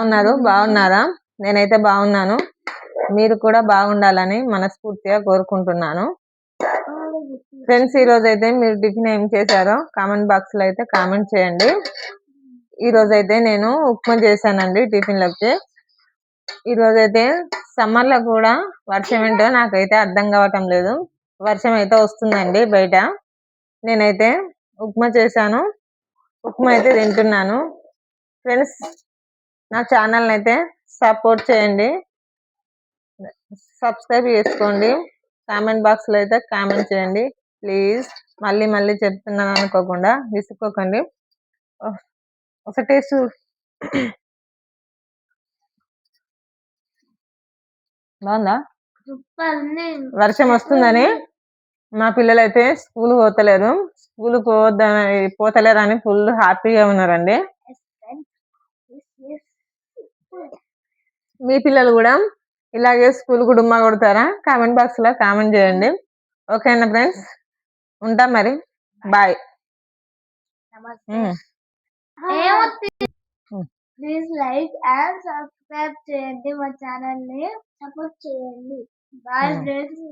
ఉన్నారు బాగున్నారా? నేనైతే బాగున్నాను. మీరు కూడా బాగుండాలని మనస్ఫూర్తిగా కోరుకుంటున్నాను. ఫ్రెండ్స్, ఈ రోజు అయితే మీరు టిఫిన్ ఏం చేశారో కామెంట్ బాక్స్ లో అయితే కామెంట్ చేయండి. ఈ రోజు అయితే నేను ఉప్మా చేశానండి టిఫిన్లోకి. ఈ రోజు అయితే సమ్మర్ లో కూడా వర్షం ఏంటో నాకైతే అర్థం కావటం లేదు. వర్షం అయితే వస్తుందండి బయట. నేనైతే ఉప్మా చేశాను. ఉప్మా అయితే తింటున్నాను. ఫ్రెండ్స్, నా ఛానల్ అయితే సపోర్ట్ చేయండి, సబ్స్క్రైబ్ చేసుకోండి, కామెంట్ బాక్స్ లో అయితే కామెంట్ చేయండి ప్లీజ్. మళ్ళీ మళ్ళీ చెప్తున్నాను అనుకోకుండా విసుక్కోకండి. ఒక టేస్ట్ బాగుందా? వర్షం వస్తుందని మా పిల్లలు అయితే స్కూల్ పోతలేరు. స్కూల్ పోతలేరు అని ఫుల్ హ్యాపీగా ఉన్నారండి. మీ పిల్లలు కూడా ఇలాగే స్కూల్ కుటుంబ కొడతారా? కామెంట్ బాక్స్ లో కామెంట్ చేయండి. ఓకేనా ఫ్రెండ్స్, ఉంటాం మరి, bye. Please like and subscribe చేయండి, మా ఛానల్ ని సపోర్ట్ చేయండి. Bye friends.